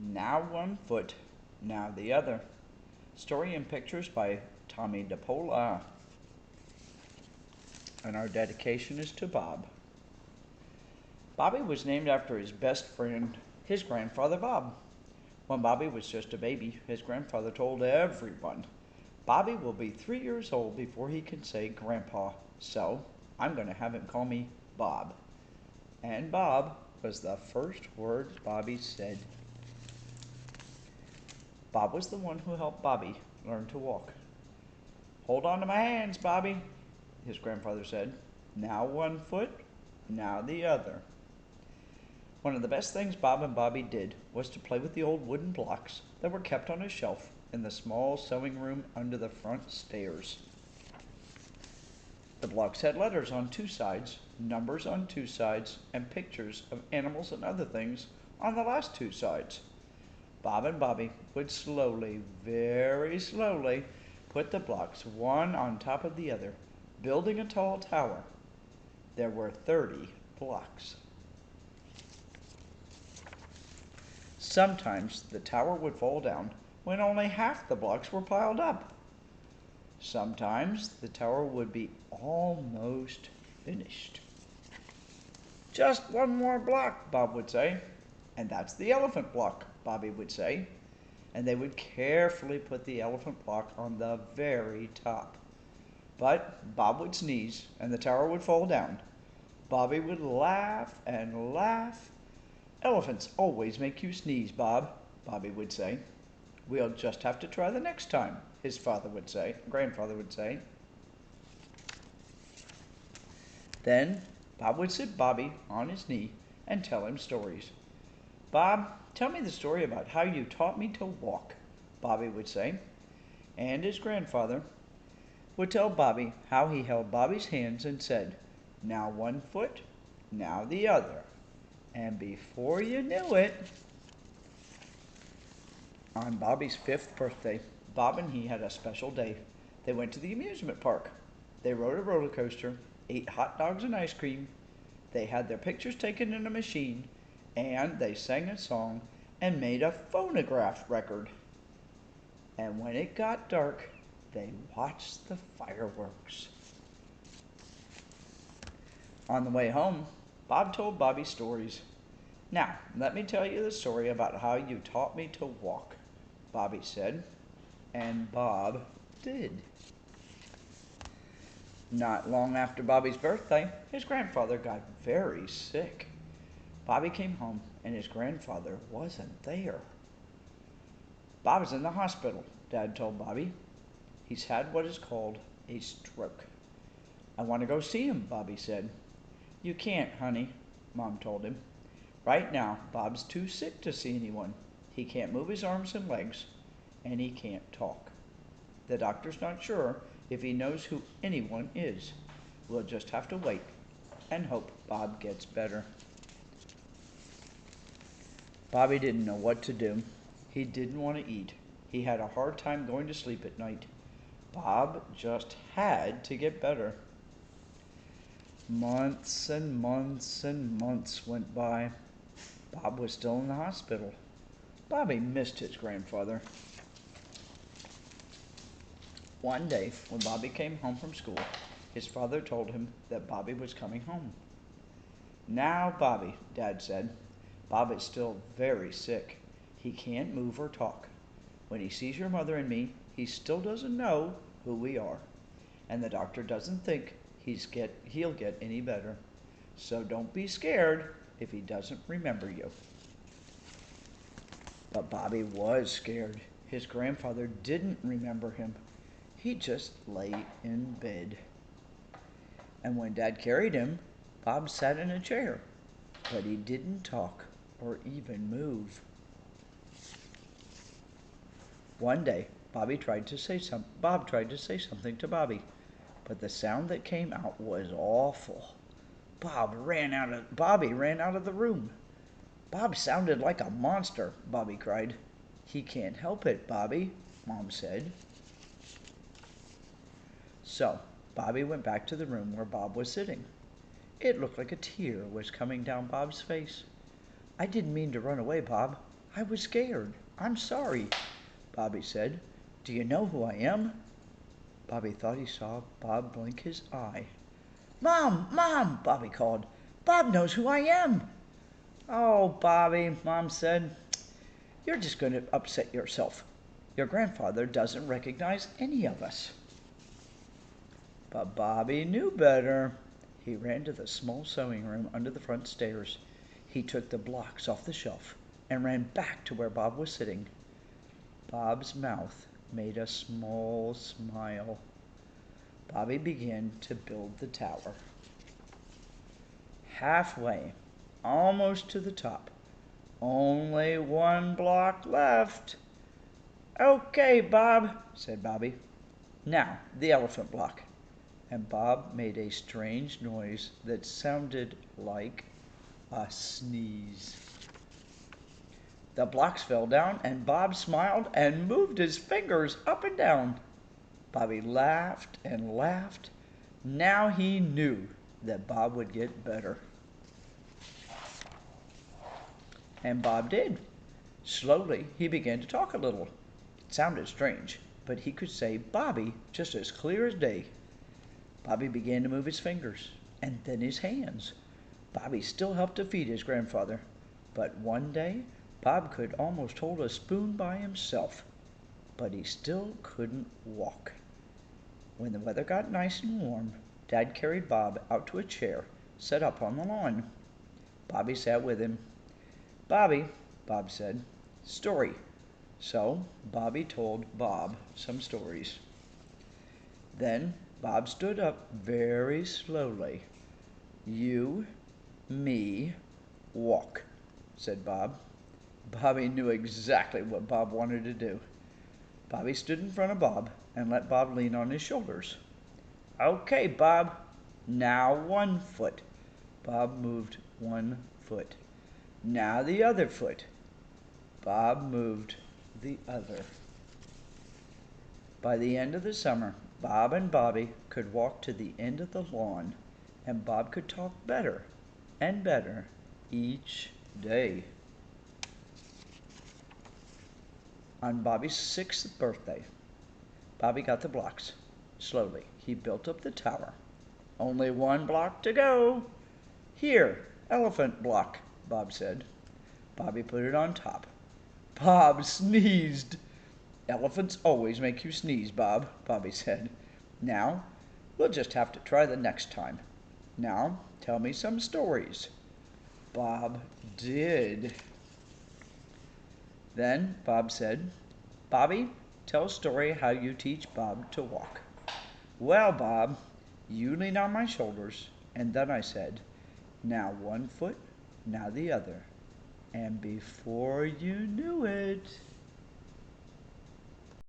Now one foot, now the other. Story and pictures by Paola. And our dedication is to Bob. Bobby was named after his best friend, his grandfather Bob. When Bobby was just a baby, his grandfather told everyone, Bobby will be 3 years old before he can say Grandpa, so I'm going to have him call me Bob. And Bob was the first word Bobby said. Bob was the one who helped Bobby learn to walk. Hold on to my hands, Bobby, his grandfather said. Now one foot, now the other. One of the best things Bob and Bobby did was to play with the old wooden blocks that were kept on a shelf in the small sewing room under the front stairs. The blocks had letters on two sides, numbers on two sides, and pictures of animals and other things on the last two sides. Bob and Bobby would slowly, very slowly, put the blocks one on top of the other, building a tall tower. There were 30 blocks. Sometimes the tower would fall down when only half the blocks were piled up. Sometimes the tower would be almost finished. Just one more block, Bob would say. And that's the elephant block, Bobby would say. And they would carefully put the elephant block on the very top. But Bob would sneeze and the tower would fall down. Bobby would laugh and laugh. Elephants always make you sneeze, Bob, Bobby would say. We'll just have to try the next time, his grandfather would say. Then Bob would sit Bobby on his knee and tell him stories. Bob, tell me the story about how you taught me to walk, Bobby would say. And his grandfather would tell Bobby how he held Bobby's hands and said, now one foot, now the other. And before you knew it, on Bobby's 5th birthday, Bob and he had a special day. They went to the amusement park. They rode a roller coaster, ate hot dogs and ice cream. They had their pictures taken in a machine, and they sang a song and made a phonograph record. And when it got dark, they watched the fireworks. On the way home, Bob told Bobby stories. Now, let me tell you the story about how you taught me to walk, Bobby said. And Bob did. Not long after Bobby's birthday, his grandfather got very sick. Bobby came home and his grandfather wasn't there. Bob's in the hospital, Dad told Bobby. He's had what is called a stroke. I want to go see him, Bobby said. You can't, honey, Mom told him. Right now, Bob's too sick to see anyone. He can't move his arms and legs, and he can't talk. The doctor's not sure if he knows who anyone is. We'll just have to wait and hope Bob gets better. Bobby didn't know what to do. He didn't want to eat. He had a hard time going to sleep at night. Bob just had to get better. Months and months and months went by. Bob was still in the hospital. Bobby missed his grandfather. One day, when Bobby came home from school, his father told him that Bobby was coming home. Now, Bobby, Dad said, Bob is still very sick. He can't move or talk. When he sees your mother and me, he still doesn't know who we are. And the doctor doesn't think he'll get any better. So don't be scared if he doesn't remember you. But Bobby was scared. His grandfather didn't remember him. He just lay in bed. And when Dad carried him, Bob sat in a chair, but he didn't talk or even move. One day, Bob tried to say something to Bobby, but the sound that came out was awful. Bobby ran out of the room. Bob sounded like a monster, Bobby cried. He can't help it, Bobby, Mom said. So, Bobby went back to the room where Bob was sitting. It looked like a tear was coming down Bob's face. I didn't mean to run away, Bob. I was scared. I'm sorry, Bobby said. Do you know who I am? Bobby thought he saw Bob blink his eye. Mom, Mom, Bobby called. Bob knows who I am. Oh, Bobby, Mom said. You're just going to upset yourself. Your grandfather doesn't recognize any of us. But Bobby knew better. He ran to the small sewing room under the front stairs. He took the blocks off the shelf and ran back to where Bob was sitting. Bob's mouth made a small smile. Bobby began to build the tower. Halfway, almost to the top. Only one block left. Okay, Bob, said Bobby. Now, the elephant block. And Bob made a strange noise that sounded like a sneeze. The blocks fell down, and Bob smiled and moved his fingers up and down. Bobby laughed and laughed. Now he knew that Bob would get better. And Bob did. Slowly, he began to talk a little. It sounded strange, but he could say Bobby just as clear as day. Bobby began to move his fingers, and then his hands. Bobby still helped to feed his grandfather, but one day Bob could almost hold a spoon by himself, but he still couldn't walk. When the weather got nice and warm, Dad carried Bob out to a chair set up on the lawn. Bobby sat with him. Bobby, Bob said, story. So Bobby told Bob some stories. Then Bob stood up very slowly. You, me, walk, said Bob. Bobby knew exactly what Bob wanted to do. Bobby stood in front of Bob and let Bob lean on his shoulders. Okay, Bob, now 1 foot. Bob moved 1 foot. Now the other foot. Bob moved the other. By the end of the summer, Bob and Bobby could walk to the end of the lawn, and Bob could talk better and better each day. On Bobby's 6th birthday, Bobby got the blocks. Slowly, he built up the tower. Only 1 block to go. Here, elephant block, Bob said. Bobby put it on top. Bob sneezed. Elephants always make you sneeze, Bob, Bobby said. Now, we'll just have to try the next time. Now, tell me some stories. Bob did. Then Bob said, Bobby, tell a story how you teach Bob to walk. Well, Bob, you leaned on my shoulders, and then I said, now 1 foot, now the other. And before you knew it,